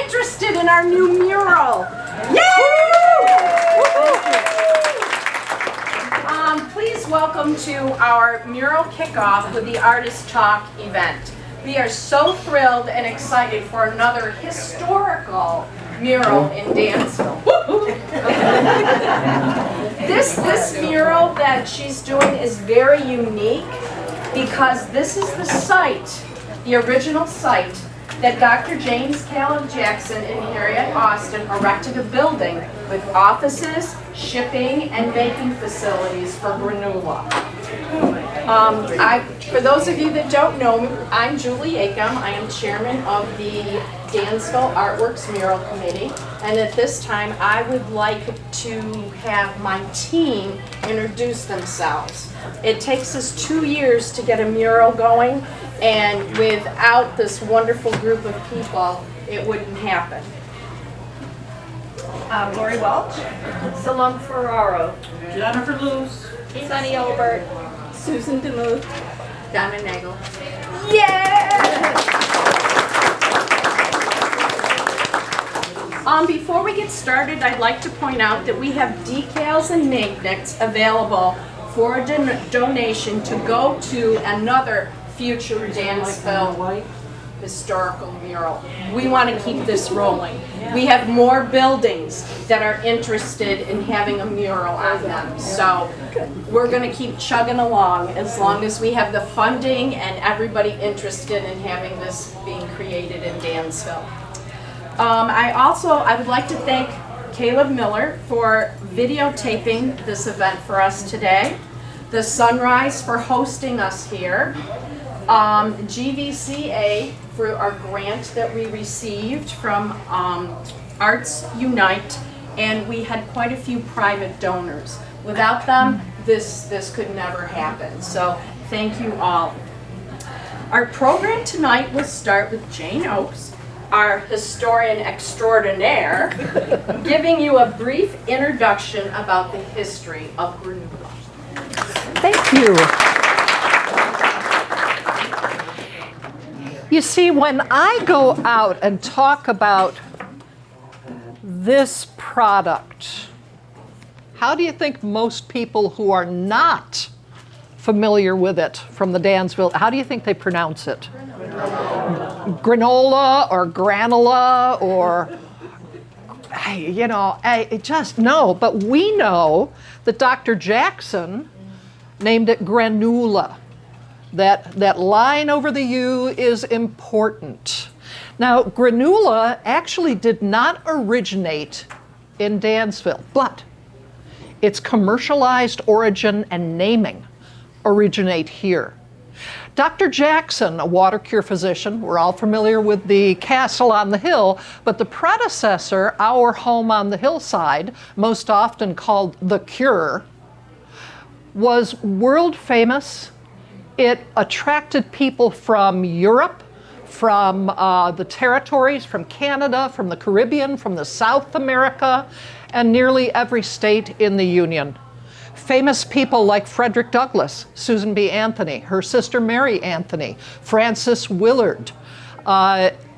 interested in our new mural? Yay! Please welcome to our mural kickoff with the Artist Talk event. We are so thrilled and excited for another historical mural in Dansville. This mural that she's doing is very unique because this is the site, the original site, that Dr. James Caleb Jackson and Harriet Austin erected a building with offices, shipping, and baking facilities for Granula. For those of you that don't know me, I'm Julie Acom. I am chairman of the Dansville Artworks Mural Committee, and at this time I would like to have my team introduce themselves. It takes us 2 years to get a mural going, and without this wonderful group of people, it wouldn't happen. Lori Welch, Salon Ferraro, Jennifer Luce, Sunny Albert, Susan DeMuth, Donna Nagel. Before we get started, I'd like to point out that we have decals and magnets available for a donation to go to another future Dansville historical mural. We want to keep this rolling. We have more buildings that are interested in having a mural on them. So we're going to keep chugging along as long as we have the funding and everybody interested in having this being created in Dansville. I would like to thank Caleb Miller for videotaping this event for us today, the Sunrise for hosting us here, GVCA for our grant that we received from Arts Unite, and we had quite a few private donors. Without them, this could never happen. So thank you all. Our program tonight will start with Jane Oakes, our historian extraordinaire, giving you a brief introduction about the history of Granula. Thank you. You see, when I go out and talk about this product, how do you think most people who are not familiar with it from the Dansville, how do you think they pronounce it? Granola or granula or, you know, I just no. But we know that Dr. Jackson named it Granula. That line over the U is important. Now, Granula actually did not originate in Dansville, but its commercialized origin and naming originate here. Dr. Jackson, a water cure physician, we're all familiar with the castle on the hill, but the predecessor, our home on the hillside, most often called the Cure, was world famous. It attracted people from Europe, from the territories, from Canada, from the Caribbean, from the South America, and nearly every state in the Union. Famous people like Frederick Douglass, Susan B. Anthony, her sister Mary Anthony, Frances Willard,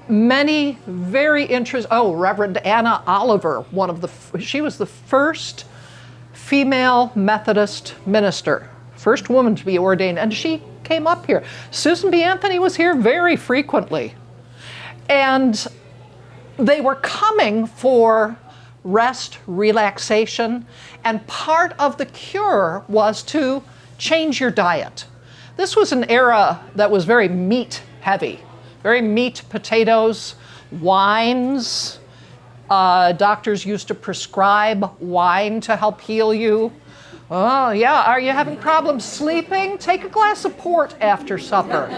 many very interesting, Reverend Anna Oliver, she was the first female Methodist minister, first woman to be ordained, and she came up here. Susan B. Anthony was here very frequently. And they were coming for rest, relaxation, and part of the cure was to change your diet. This was an era that was very meat heavy, very meat, potatoes, wines. Doctors used to prescribe wine to help heal you. Oh, yeah, are you having problems sleeping? Take a glass of port after supper.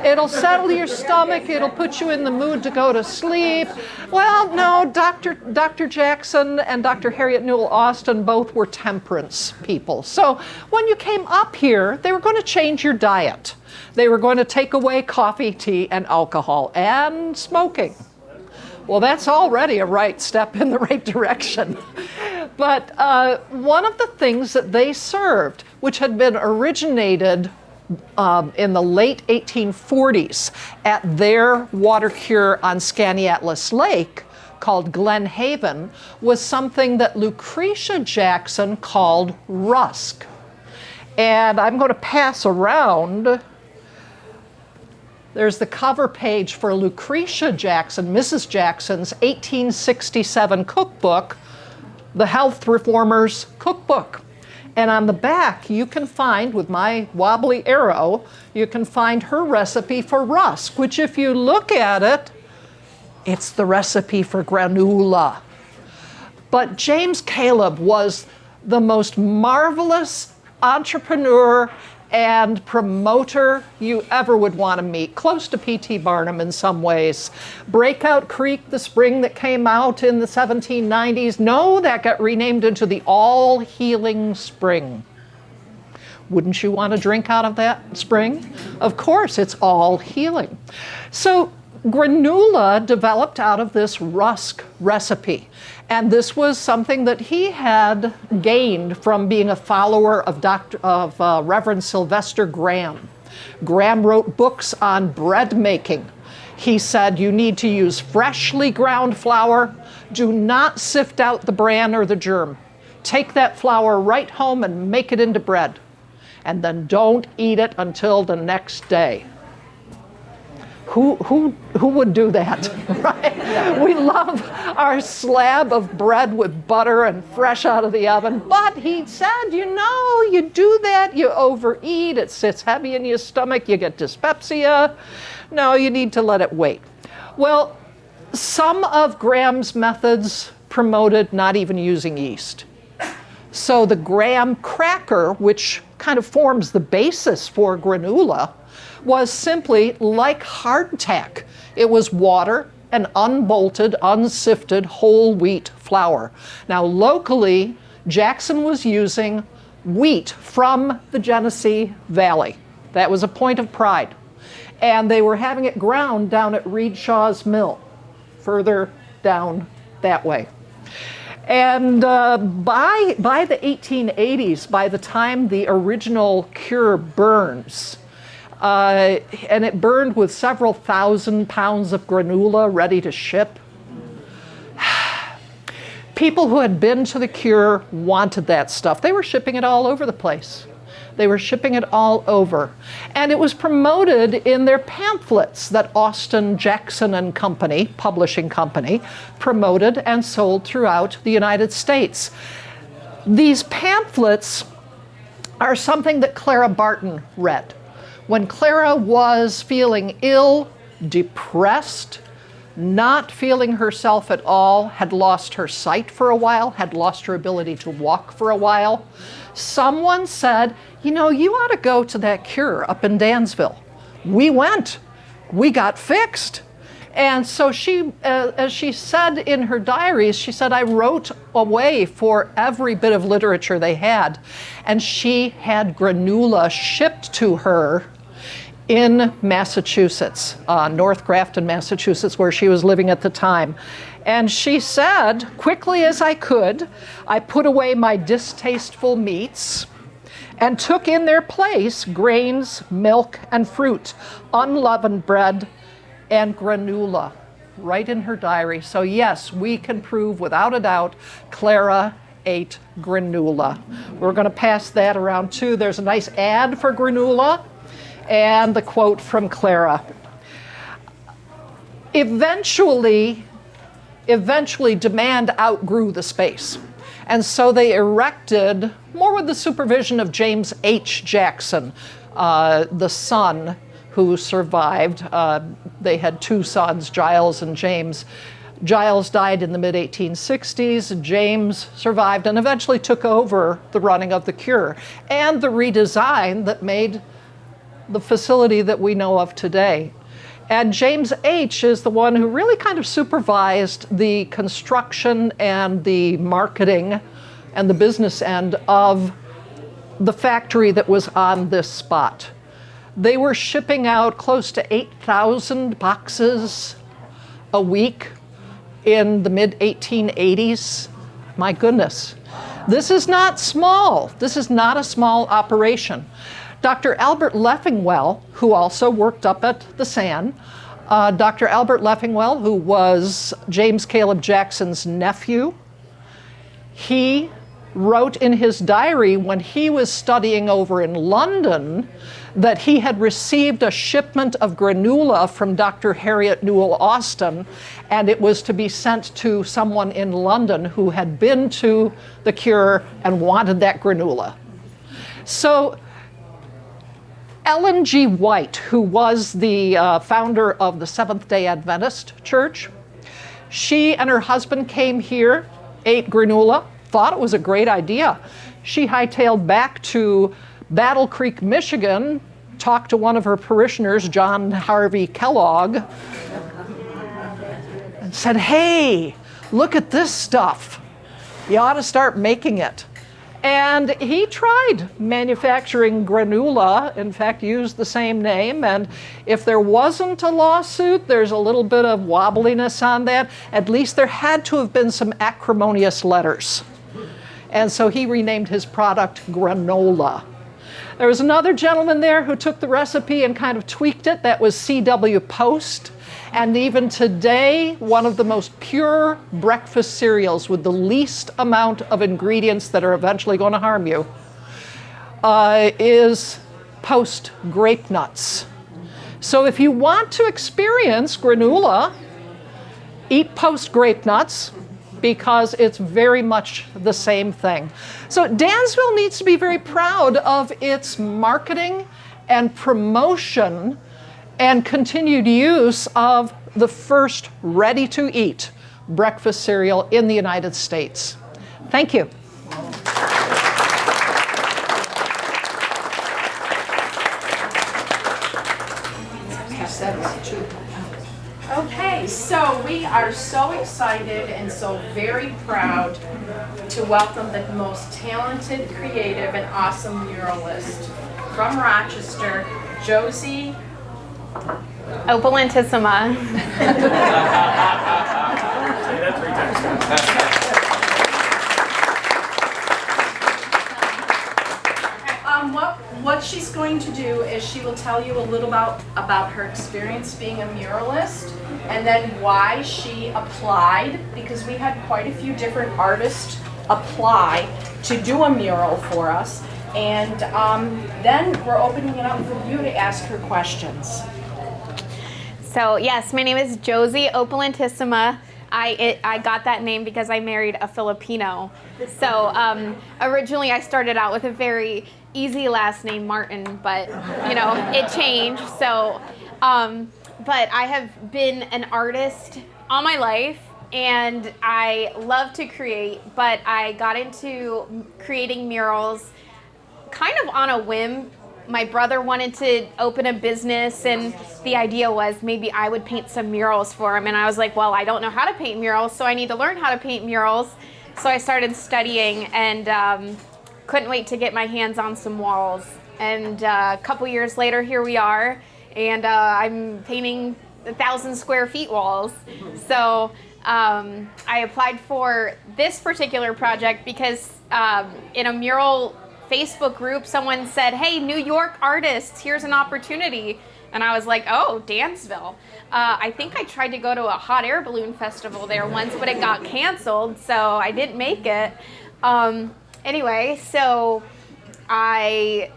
It'll settle your stomach, it'll put you in the mood to go to sleep. Well, no, Dr. Jackson and Dr. Harriet Newell Austin both were temperance people. So when you came up here, they were going to change your diet. They were going to take away coffee, tea, and alcohol, and smoking. Well, that's already a right step in the right direction. But one of the things that they served, which had been originated in the late 1840s at their water cure on Skaneateles Lake, called Glenhaven was something that Lucretia Jackson called rusk. And I'm going to pass around. There's the cover page for Lucretia Jackson, Mrs. Jackson's 1867 cookbook, The Health Reformer's Cookbook. And on the back, you can find, with my wobbly arrow, you can find her recipe for rusk, which if you look at it, it's the recipe for granula. But James Caleb was the most marvelous entrepreneur and promoter you ever would want to meet, close to P.T. Barnum in some ways. Breakout Creek, the spring that came out in the 1790s, no, that got renamed into the All Healing Spring. Wouldn't you want to drink out of that spring? Of course, it's all healing. So granula developed out of this rusk recipe. And this was something that he had gained from being a follower of Reverend Sylvester Graham. Graham wrote books on bread making. He said you need to use freshly ground flour. Do not sift out the bran or the germ. Take that flour right home and make it into bread. And then don't eat it until the next day. Who would do that, right? We love our slab of bread with butter and fresh out of the oven. But he said, you do that, you overeat, it sits heavy in your stomach, you get dyspepsia. No, you need to let it wait. Well, some of Graham's methods promoted not even using yeast. So the Graham cracker, which kind of forms the basis for granula, was simply like hardtack. It was water and unbolted, unsifted whole wheat flour. Now locally, Jackson was using wheat from the Genesee Valley. That was a point of pride. And they were having it ground down at Reed Shaw's mill, further down that way. And by the 1880s, by the time the original cure burns, and it burned with several thousand pounds of granula ready to ship, people who had been to the cure wanted that stuff. They were shipping it all over the place. They were shipping it all over. And it was promoted in their pamphlets that Austin, Jackson and Company, publishing company, promoted and sold throughout the United States. These pamphlets are something that Clara Barton read. When Clara was feeling ill, depressed, not feeling herself at all, had lost her sight for a while, had lost her ability to walk for a while, someone said, you ought to go to that cure up in Dansville. We went. We got fixed. And so she, as she said in her diaries, she said, I wrote away for every bit of literature they had. And she had granula shipped to her in Massachusetts, North Grafton, Massachusetts, where she was living at the time. And she said, quickly as I could, I put away my distasteful meats and took in their place grains, milk, and fruit, unleavened bread, and granula, right in her diary. So yes, we can prove without a doubt Clara ate granula. We're going to pass that around too. There's a nice ad for granula and the quote from Clara. Eventually demand outgrew the space. And so they erected, more with the supervision of James H. Jackson, the son who survived. They had two sons, Giles and James. Giles died in the mid-1860s. James survived and eventually took over the running of the cure and the redesign that made the facility that we know of today. And James H. is the one who really kind of supervised the construction and the marketing and the business end of the factory that was on this spot. They were shipping out close to 8,000 boxes a week in the mid-1880s. My goodness. This is not small. This is not a small operation. Dr. Albert Leffingwell, who also worked up at the SAN, Dr. Albert Leffingwell, who was James Caleb Jackson's nephew, he wrote in his diary when he was studying over in London that he had received a shipment of granula from Dr. Harriet Newell Austin, and it was to be sent to someone in London who had been to the cure and wanted that granula. So Ellen G. White, who was the founder of the Seventh-day Adventist Church, she and her husband came here, ate granula, thought it was a great idea. She hightailed back to Battle Creek, Michigan, talked to one of her parishioners, John Harvey Kellogg, and said, "Hey, look at this stuff. You ought to start making it." And he tried manufacturing granula, in fact, used the same name. And if there wasn't a lawsuit, there's a little bit of wobbliness on that. At least there had to have been some acrimonious letters. And so he renamed his product Granola. There was another gentleman there who took the recipe and kind of tweaked it. That was C.W. Post. And even today, one of the most pure breakfast cereals with the least amount of ingredients that are eventually going to harm you is Post Grape Nuts. So if you want to experience granula, eat Post Grape Nuts, because it's very much the same thing. So Dansville needs to be very proud of its marketing and promotion and continued use of the first ready-to-eat breakfast cereal in the United States. Thank you. Okay, so we are so excited and so very proud to welcome the most talented, creative, and awesome muralist from Rochester, Josi. Opolentisima. What she's going to do is she will tell you a little about her experience being a muralist, and then why she applied, because we had quite a few different artists apply to do a mural for us, and then we're opening it up for you to ask her questions. So yes, my name is Josi Opolentisima. I got that name because I married a Filipino. So originally I started out with a very easy last name, Martin, but you know, it changed. So, but I have been an artist all my life, and I love to create, but I got into creating murals kind of on a whim. My brother wanted to open a business, and the idea was maybe I would paint some murals for him. And I was like, well, I don't know how to paint murals, so I need to learn how to paint murals. So I started studying, and couldn't wait to get my hands on some walls. And a couple years later, here we are, and I'm painting 1,000 square feet walls. So I applied for this particular project because in a mural Facebook group, someone said, "Hey, New York artists, here's an opportunity." And I was like, oh, Dansville. I think I tried to go to a hot air balloon festival there once, but it got canceled, so I didn't make it. Anyway, so I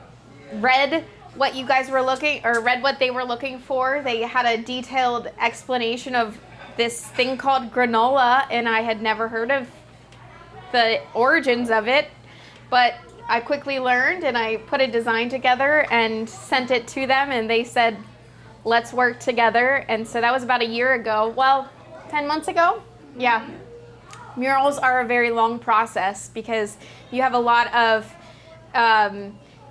read what you guys were read what they were looking for. They had a detailed explanation of this thing called granola, and I had never heard of the origins of it, but I quickly learned, and I put a design together and sent it to them, and they said, let's work together. And so that was about a year ago. Well, 10 months ago? Yeah. Murals are a very long process because you have a lot of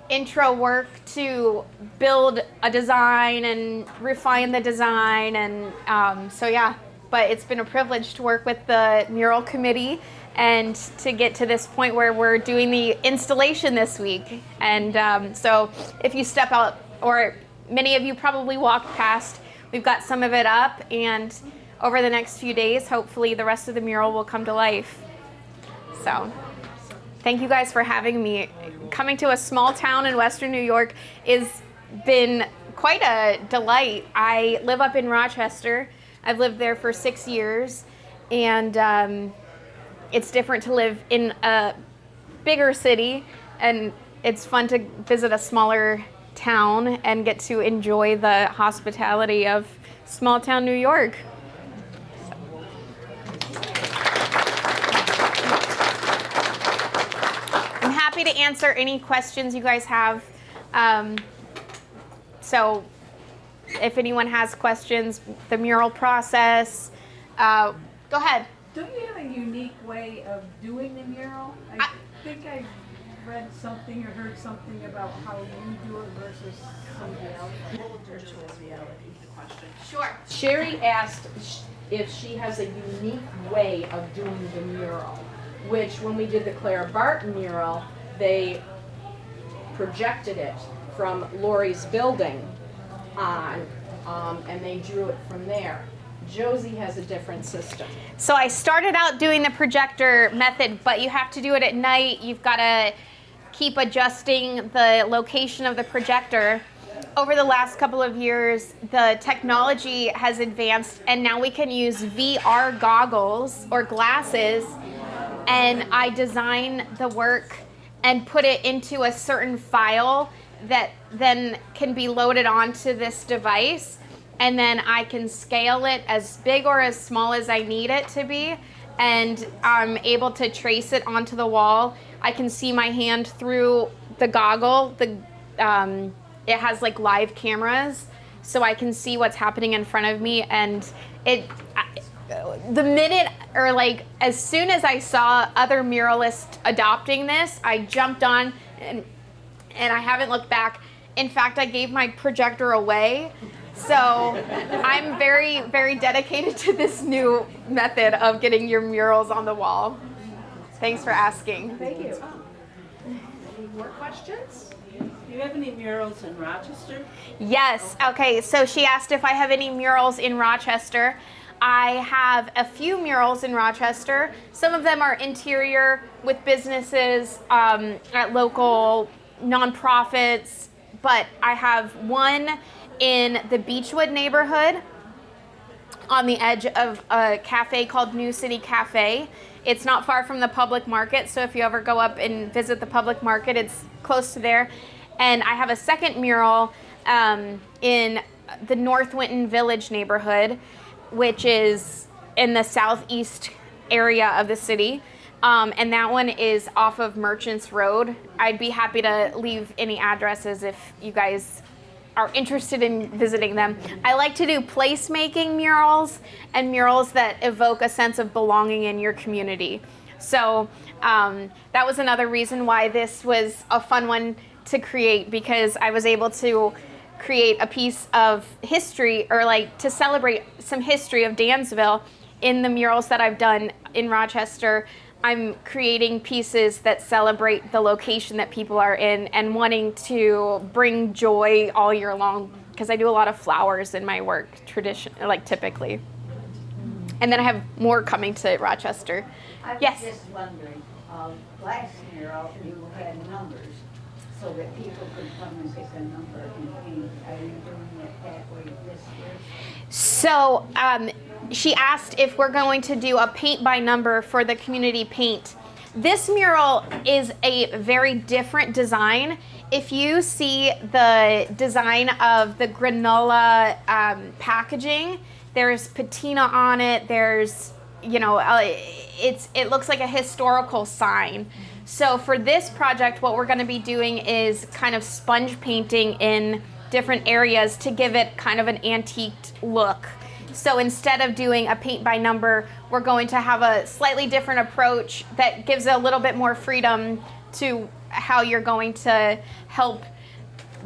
intro work to build a design and refine the design. And so yeah, but it's been a privilege to work with the mural committee and to get to this point where we're doing the installation this week. And so if you step out, or many of you probably walked past, we've got some of it up, and over the next few days, hopefully the rest of the mural will come to life. So thank you guys for having me. Coming to a small town in Western New York has been quite a delight. I live up in Rochester. I've lived there for 6 years, and it's different to live in a bigger city, and it's fun to visit a smaller town and get to enjoy the hospitality of small town New York. I'm happy to answer any questions you guys have. So if anyone has questions, the mural process, go ahead. Don't you have a unique way of doing the mural? I think I read something or heard something about how you do it versus somebody else. Virtual reality, the question. Sure. Sherry asked if she has a unique way of doing the mural, which when we did the Clara Barton mural, they projected it from Lori's building on, and they drew it from there. Josi has a different system. So I started out doing the projector method, but you have to do it at night. You've got to keep adjusting the location of the projector. Over the last couple of years, the technology has advanced, and now we can use VR goggles or glasses, and I design the work and put it into a certain file that then can be loaded onto this device, and then I can scale it as big or as small as I need it to be, and I'm able to trace it onto the wall. I can see my hand through the goggle. It has like live cameras, so I can see what's happening in front of me, and the minute, or like as soon as I saw other muralists adopting this, I jumped on, and I haven't looked back. In fact, I gave my projector away. So I'm very, very dedicated to this new method of getting your murals on the wall. Thanks for asking. Thank you. Any more questions? Do you have any murals in Rochester? Yes. Okay, so she asked if I have any murals in Rochester. I have a few murals in Rochester. Some of them are interior with businesses, at local nonprofits, but I have one in the Beechwood neighborhood on the edge of a cafe called New City Cafe. It's not far from the public market, so if you ever go up and visit the public market, it's close to there. And I have a second mural in the North Winton Village neighborhood, which is in the southeast area of the city. And that one is off of Merchants Road. I'd be happy to leave any addresses if you guys are interested in visiting them. I like to do placemaking murals and murals that evoke a sense of belonging in your community. So that was another reason why this was a fun one to create, because I was able to create a piece of history, or like to celebrate some history of Dansville in the murals that I've done in Rochester. I'm creating pieces that celebrate the location that people are in and wanting to bring joy all year long, because I do a lot of flowers in my work, typically. And then I have more coming to Rochester. I was Yes. just wondering, last mural you had numbers so that people could come and pick a number and paint. Are you doing it that way this year? So she asked if we're going to do a paint by number for the community paint. This mural is a very different design. If you see the design of the Granula packaging, there's patina on it. There's, it looks like a historical sign. So for this project, what we're going to be doing is kind of sponge painting in different areas to give it kind of an antiqued look. So instead of doing a paint by number, we're going to have a slightly different approach that gives a little bit more freedom to how you're going to help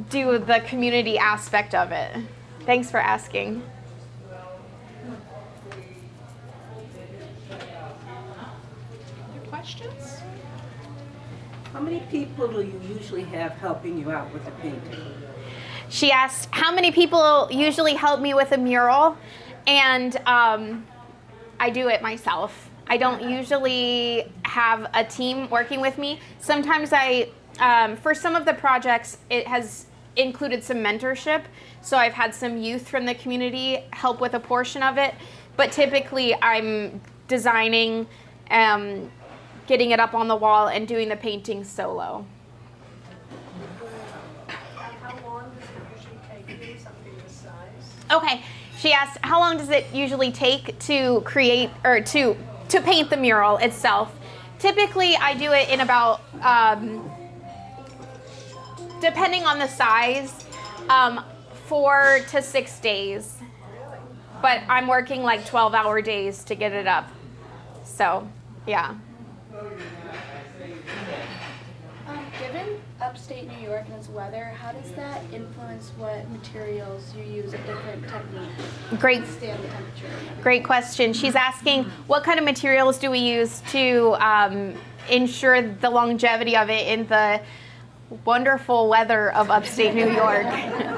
do the community aspect of it. Thanks for asking. Questions? How many people do you usually have helping you out with the painting? She asked how many people usually help me with a mural, and I do it myself. I don't usually have a team working with me. Sometimes for some of the projects, it has included some mentorship. So I've had some youth from the community help with a portion of it. But typically I'm designing, getting it up on the wall, and doing the painting solo. How long does it usually take you, something this size? Okay, she asked, how long does it usually take to create, or to paint the mural itself? Typically, I do it in about, depending on the size, 4 to 6 days. But I'm working like 12-hour days to get it up. So, yeah. Given upstate New York and its weather, how does that influence what materials you use at different techniques Great. to stand the temperature? Great question. She's asking what kind of materials do we use to ensure the longevity of it in the wonderful weather of upstate New York.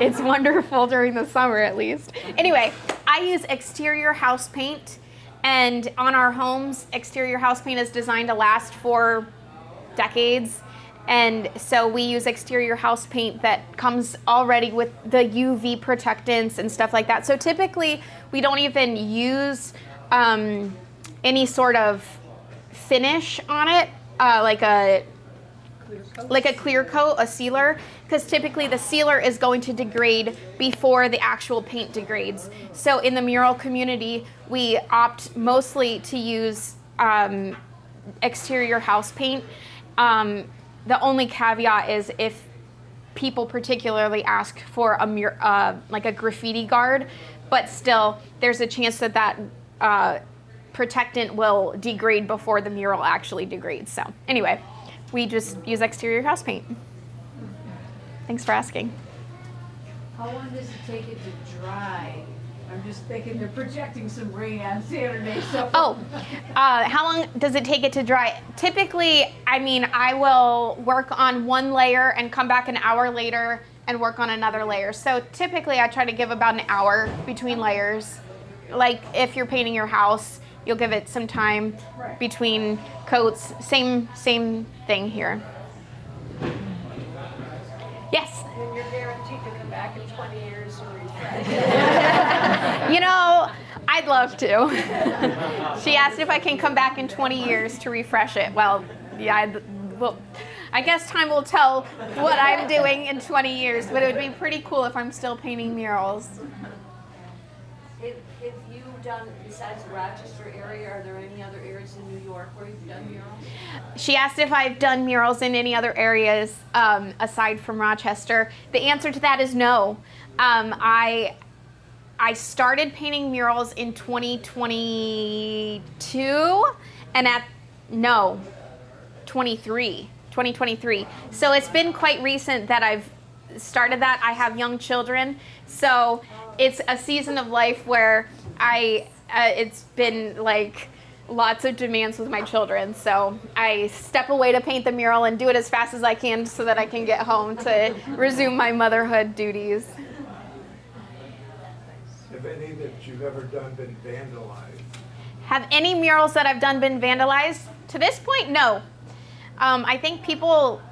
It's wonderful during the summer, at least. Anyway, I use exterior house paint, and on our homes, exterior house paint is designed to last for decades. And so we use exterior house paint that comes already with the UV protectants and stuff like that. So typically, we don't even use any sort of finish on it, like a clear coat, a sealer, because typically the sealer is going to degrade before the actual paint degrades. So in the mural community, we opt mostly to use exterior house paint. The only caveat is if people particularly ask for a like a graffiti guard, but still there's a chance that that protectant will degrade before the mural actually degrades. So anyway, we just use exterior house paint. Thanks for asking. How long does it take it to dry? I'm just thinking they're projecting some rain on Saturday, so. Oh, how long does it take it to dry? Typically, I mean, I will work on one layer and come back an hour later and work on another layer. So typically I try to give about an hour between layers. Like if you're painting your house, you'll give it some time between coats. Same thing here. Yes? And you're guaranteed to come back in 20 years to refresh. You know, I'd love to. She asked if I can come back in 20 years to refresh it. Well, yeah, I guess time will tell what I'm doing in 20 years, but it would be pretty cool if I'm still painting murals. If you've done, besides the Rochester area, are there any other areas in New York where you've done murals? She asked if I've done murals in any other areas aside from Rochester. The answer to that is no. I started painting murals in 2022 and 2023. So it's been quite recent that I've started that. I have young children, so it's a season of life where it's been like lots of demands with my children. So I step away to paint the mural and do it as fast as I can so that I can get home to resume my motherhood duties. Have any that you've ever done been vandalized? Have any murals that I've done been vandalized? To this point, no. I think people...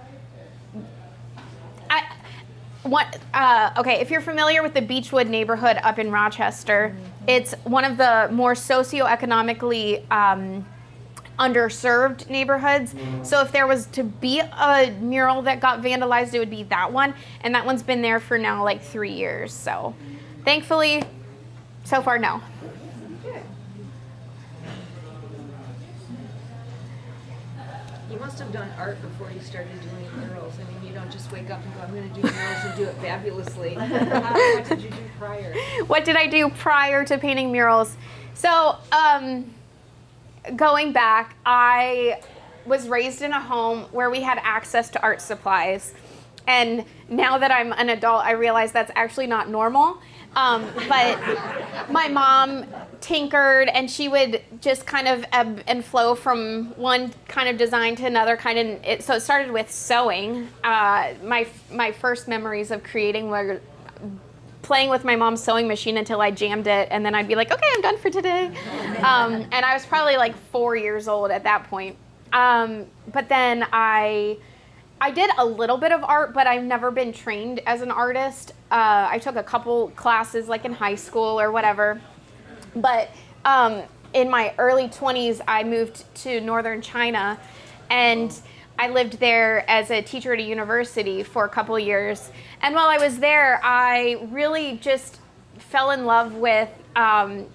okay, if you're familiar with the Beechwood neighborhood up in Rochester, it's one of the more socioeconomically underserved neighborhoods. So if there was to be a mural that got vandalized, it would be that one. And that one's been there for now like 3 years. So thankfully, so far, no. You must have done art before you started doing murals. I mean, you don't just wake up and go, I'm going to do murals and do it fabulously. What did you do prior? What did I do prior to painting murals? So, going back, I was raised in a home where we had access to art supplies. And now that I'm an adult, I realize that's actually not normal. But my mom tinkered, and she would just kind of ebb and flow from one kind of design to another kind of. So it started with sewing. My first memories of creating were playing with my mom's sewing machine until I jammed it, and then I'd be like, okay, I'm done for today. And I was probably like 4 years old at that point. But then I I did a little bit of art, but I've never been trained as an artist. I took a couple classes like in high school or whatever. But in my early 20s, I moved to northern China, and I lived there as a teacher at a university for a couple years. And while I was there, I really just fell in love with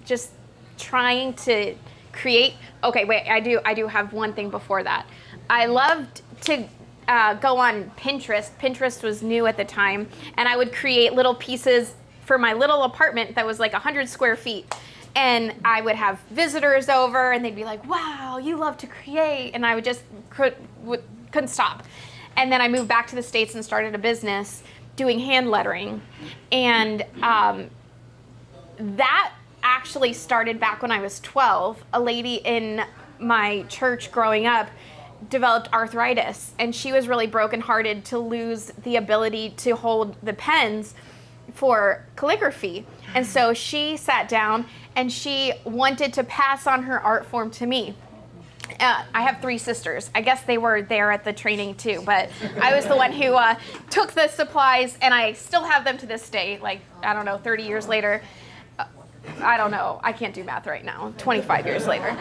just trying to create. Okay, wait, I do have one thing before that. I loved to go on Pinterest. Pinterest was new at the time, and I would create little pieces for my little apartment that was like 100 square feet. And I would have visitors over, and they'd be like, wow, you love to create. And I would just couldn't stop. And then I moved back to the States and started a business doing hand lettering. And that actually started back when I was 12. A lady in my church growing up developed arthritis, and she was really brokenhearted to lose the ability to hold the pens for calligraphy. And so she sat down and she wanted to pass on her art form to me. I have 3 sisters. I guess they were there at the training too, but I was the one who took the supplies, and I still have them to this day, like, I don't know, 30 years later. I don't know. I can't do math right now, 25 years later.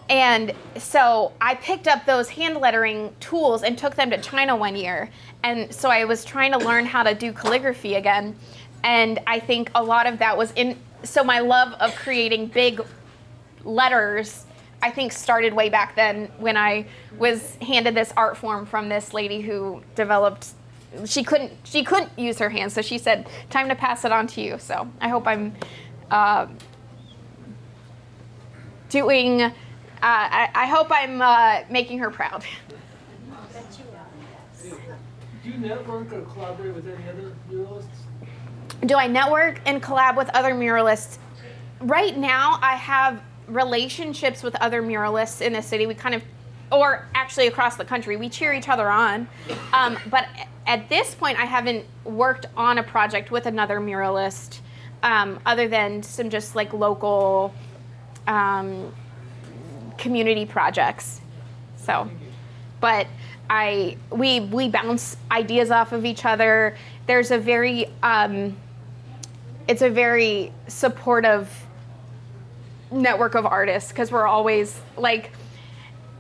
And so I picked up those hand lettering tools and took them to China one year. And so I was trying to learn how to do calligraphy again. And I think a lot of that was so my love of creating big letters, I think, started way back then when I was handed this art form from this lady who developed, she couldn't use her hands. So she said, time to pass it on to you. So I hope I'm I hope I'm making her proud. Do you network or collaborate with any other muralists? Do I network and collab with other muralists? Right now, I have relationships with other muralists in the city. We or actually across the country, we cheer each other on. But at this point, I haven't worked on a project with another muralist, other than some just like local community projects. So, but we bounce ideas off of each other. There's a very it's a very supportive network of artists, because we're always like,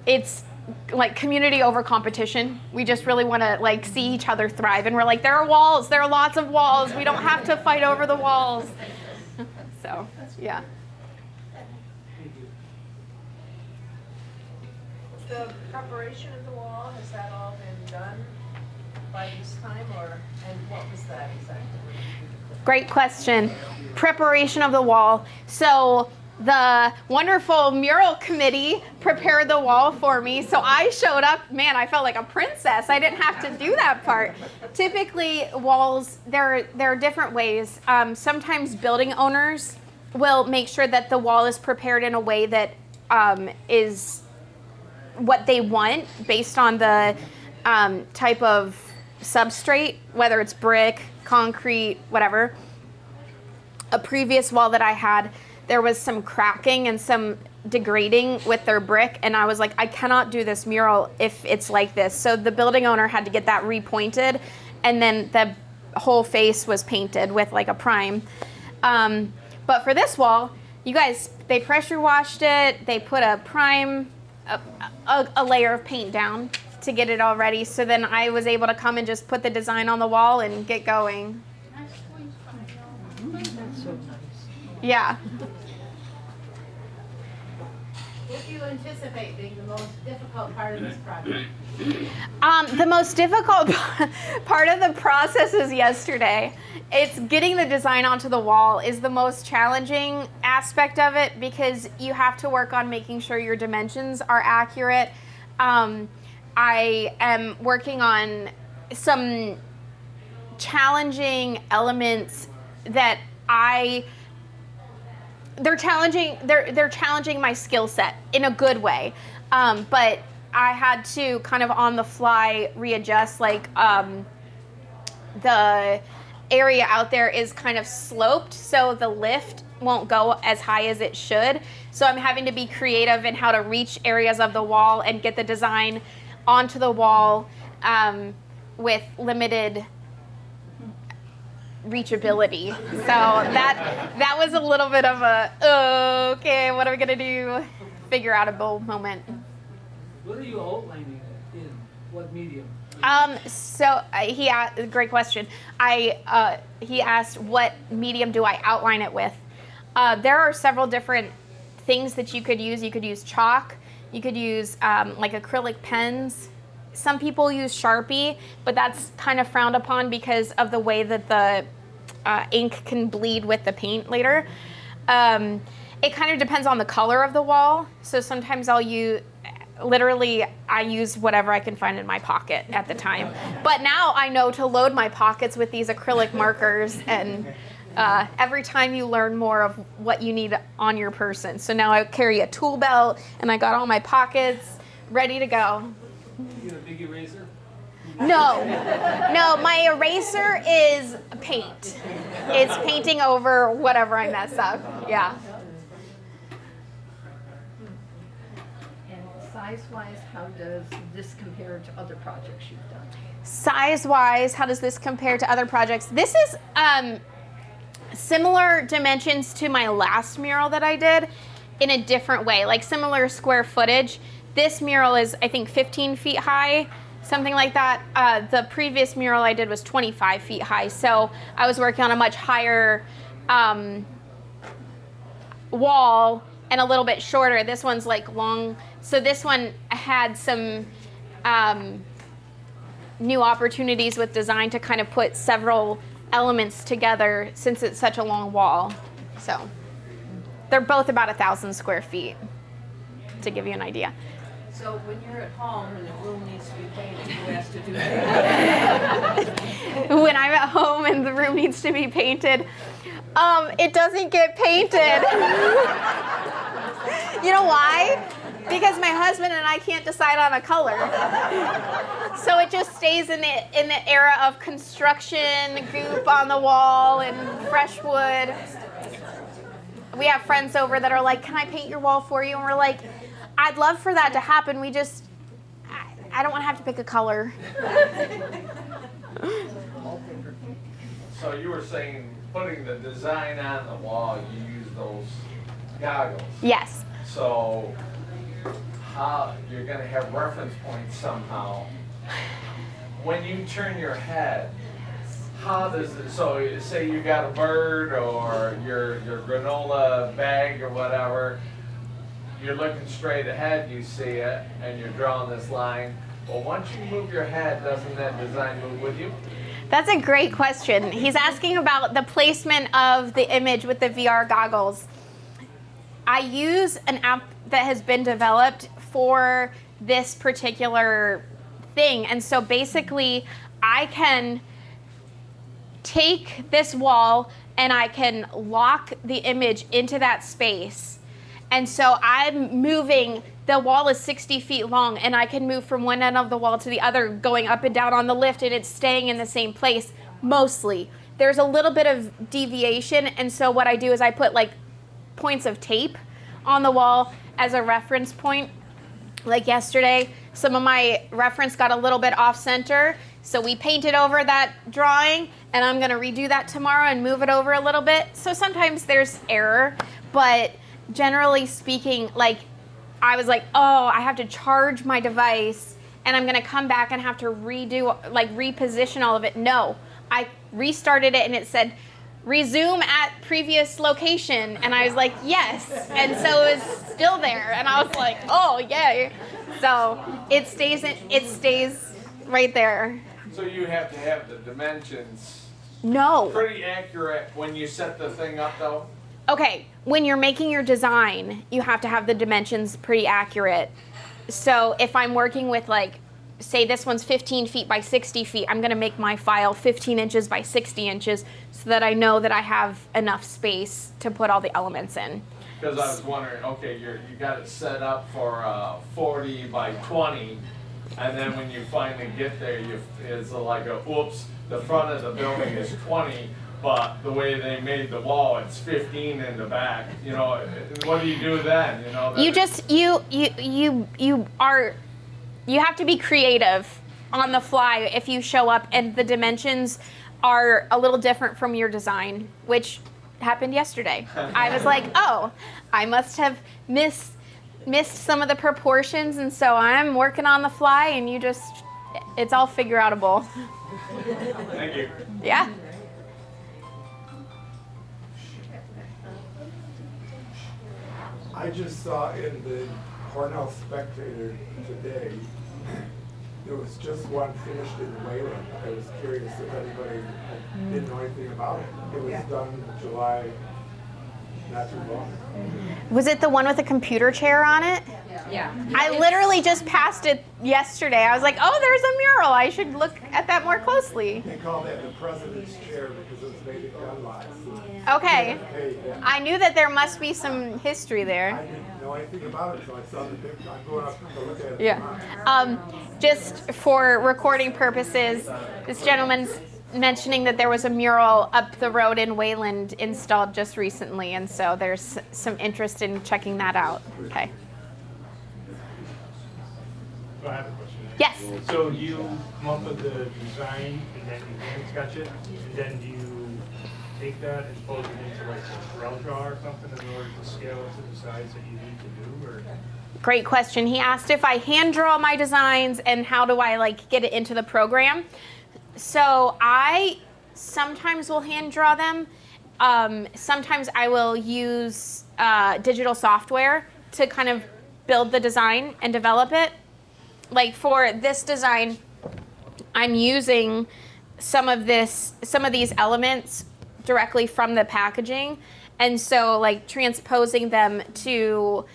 it's like community over competition. We just really want to like see each other thrive, and we're like, there are walls, there are lots of walls, we don't have to fight over the walls. So yeah. The preparation of the wall, has that all been done by this time, and what was that exactly? Great question. Preparation of the wall. So the wonderful mural committee prepared the wall for me. So I showed up, man, I felt like a princess. I didn't have to do that part. Typically walls, there are different ways. Sometimes building owners will make sure that the wall is prepared in a way that is what they want based on the type of substrate, whether it's brick, concrete, whatever. A previous wall that I had, there was some cracking and some degrading with their brick, and I was like, I cannot do this mural if it's like this. So the building owner had to get that repointed, and then the whole face was painted with like a prime. But for this wall, you guys, they pressure washed it, they put a prime, a layer of paint down to get it all ready. So then I was able to come and just put the design on the wall and get going. That's so nice. Yeah. What do you anticipate being the most difficult part of this project? The most difficult part of the process is yesterday. It's getting the design onto the wall is the most challenging aspect of it, because you have to work on making sure your dimensions are accurate. I am working on some challenging elements that they're challenging my skill set in a good way. But I had to kind of on the fly readjust, like the area out there is kind of sloped, so the lift won't go as high as it should. So I'm having to be creative in how to reach areas of the wall and get the design onto the wall with limited reachability. So that was a little bit of a, okay, what are we gonna do? Figure out a bold moment. What are you outlining it in? What medium? He asked, great question. He asked, what medium do I outline it with? There are several different things that you could use. You could use chalk. You could use like acrylic pens. Some people use Sharpie, but that's kind of frowned upon because of the way that the ink can bleed with the paint later. It kind of depends on the color of the wall. So sometimes I use whatever I can find in my pocket at the time. But now I know to load my pockets with these acrylic markers, and every time you learn more of what you need on your person. So now I carry a tool belt, and I got all my pockets ready to go. You have a big eraser? No, my eraser is paint. It's painting over whatever I mess up, yeah. And size-wise, how does this compare to other projects you've done? Size-wise, how does this compare to other projects? This is similar dimensions to my last mural that I did in a different way, like similar square footage. This mural is, I think, 15 feet high, something like that. The previous mural I did was 25 feet high, so I was working on a much higher wall and a little bit shorter. This one's like long, so this one had some new opportunities with design to kind of put several elements together since it's such a long wall. So they're both about 1,000 square feet, to give you an idea. So when you're at home and the room needs to be painted, who has to do that? When I'm at home and the room needs to be painted, it doesn't get painted. You know why? Because my husband and I can't decide on a color. So it just stays in the era of construction, goop on the wall, and fresh wood. We have friends over that are like, can I paint your wall for you? And we're like, I'd love for that to happen. I don't want to have to pick a color. So you were saying putting the design on the wall, you use those goggles. Yes. So how you're going to have reference points somehow. When you turn your head, how does it, so say you got a bird or your granola bag or whatever, you're looking straight ahead, you see it, and you're drawing this line. Well, once you move your head, doesn't that design move with you? That's a great question. He's asking about the placement of the image with the VR goggles. I use an app that has been developed for this particular thing. And so basically, I can take this wall and I can lock the image into that space. And so I'm moving, the wall is 60 feet long, and I can move from one end of the wall to the other, going up and down on the lift, and it's staying in the same place, mostly. There's a little bit of deviation, and so what I do is I put like points of tape on the wall as a reference point. Like yesterday, some of my reference got a little bit off center, so we painted over that drawing, and I'm gonna redo that tomorrow and move it over a little bit. So sometimes there's error, but generally speaking, like I was like, oh, I have to charge my device and I'm gonna come back and have to redo, like reposition all of it. No, I restarted it and it said, resume at previous location. And I was like, yes. And so it was still there. And I was like, oh, yay. So it stays right there. So you have to have the dimensions No. pretty accurate when you set the thing up though? Okay, when you're making your design, you have to have the dimensions pretty accurate. So if I'm working with like, say this one's 15 feet by 60 feet, I'm gonna make my file 15 inches by 60 inches so that I know that I have enough space to put all the elements in. Because I was wondering, okay, you got it set up for 40 by 20, and then when you finally get there, it's like a, oops, the front of the building is 20, but the way they made the wall, it's 15 in the back. You know, what do you do then? You know, You just, you are you have to be creative on the fly if you show up and the dimensions are a little different from your design, which happened yesterday. I was like, oh, I must have missed some of the proportions, and so I'm working on the fly, and it's all figure outable. Thank you. Yeah. I just saw in the Cornell Spectator today, there was just one finished in Wayland. I was curious if anybody didn't know anything about it. It was done July, not too long. Was it the one with a computer chair on it? Yeah. I literally just passed it yesterday. I was like, oh, there's a mural. I should look at that more closely. They call that the president's chair because it was made in gun lives. Okay. I knew that there must be some history there. I didn't know anything about it, so I saw the picture. I'm going up to look at it Yeah. tomorrow. Just for recording purposes, this gentleman's mentioning that there was a mural up the road in Wayland installed just recently, and so there's some interest in checking that out. Okay. So I have a question. Yes. So you come up with the design and then you hand sketch it, and then do you take that and fold it into like a Mural draw or something in order to scale it to the size that you need to do, or? Great question. He asked if I hand draw my designs and how do I get it into the program. So I sometimes will hand draw them. Sometimes I will use digital software to kind of build the design and develop it. Like for this design, I'm using some of these elements directly from the packaging, and so transposing them to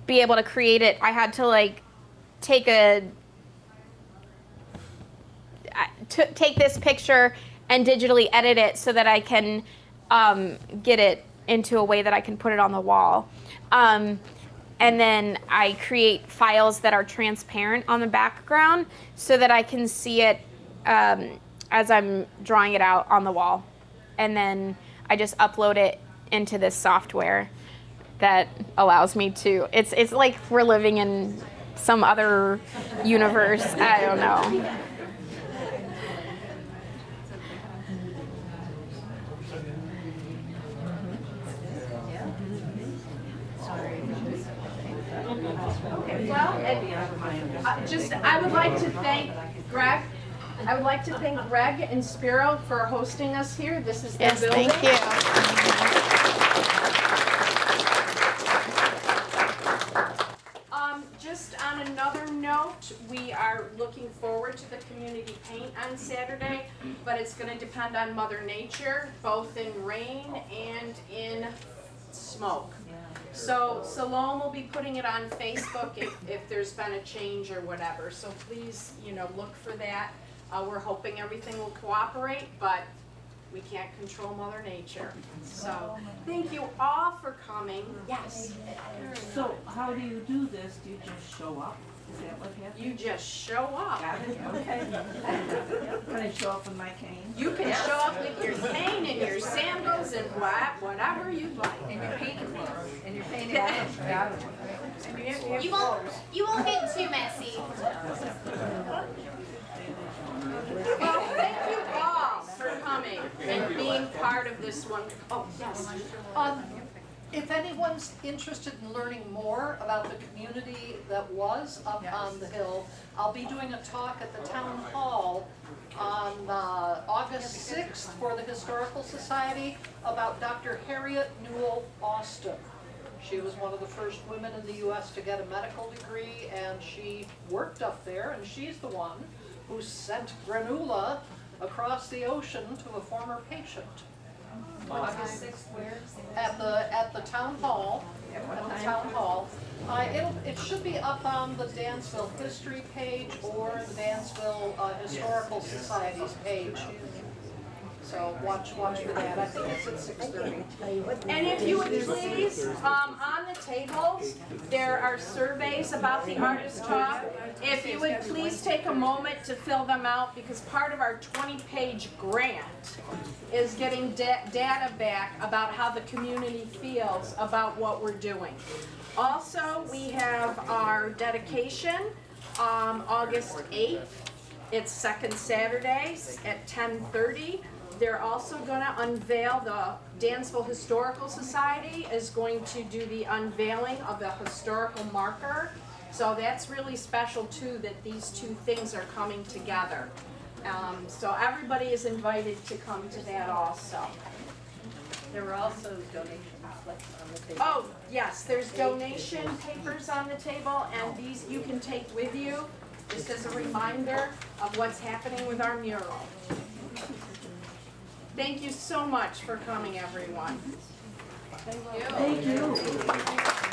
be able to create it, I had to take this picture and digitally edit it so that I can get it into a way that I can put it on the wall. And then I create files that are transparent on the background so that I can see it as I'm drawing it out on the wall. And then I just upload it into this software that allows me to, it's like we're living in some other universe. I don't know. Well, I would like to thank Greg. I would like to thank Greg and Spiro for hosting us here. This is their building. Thank you. Just on another note, we are looking forward to the community paint on Saturday, but it's going to depend on Mother Nature, both in rain and in smoke. So Salome will be putting it on Facebook if there's been a change or whatever. So please, look for that. We're hoping everything will cooperate, but we can't control Mother Nature. So thank you all for coming. Yes. So how do you do this? Do you just show up? Is that what happens? You just show up. Got it, okay. Can I show up with my cane? You can show up with your cane and your sandals and whatever you'd like. And your painting clothes. And your painting Got clothes. You won't get too messy. Well, thank you all for coming and being part of this one. Oh, yes. If anyone's interested in learning more about the community that was up on the hill, I'll be doing a talk at the town hall on August 6th for the Historical Society about Dr. Harriet Newell Austin. She was one of the first women in the U.S. to get a medical degree, and she worked up there, and she's the one who sent Granula across the ocean to a former patient. August 6th, where? At the town hall. It should be up on the Dansville history page or the Dansville Historical Society's page. So watch for that. I think it's at 6:30. And if you would please, on the tables, there are surveys about the artist talk. If you would please take a moment to fill them out, because part of our 20-page grant is getting data back about how the community feels about what we're doing. Also, we have our dedication August 8th. It's second Saturday at 10:30. They're also going to unveil, the Dansville Historical Society is going to do the unveiling of the historical marker. So that's really special too, that these two things are coming together. So everybody is invited to come to that also. There were also donation slips on the table. Oh, yes, there's donation papers on the table, and these you can take with you, just as a reminder of what's happening with our mural. Thank you so much for coming, everyone. Thank you.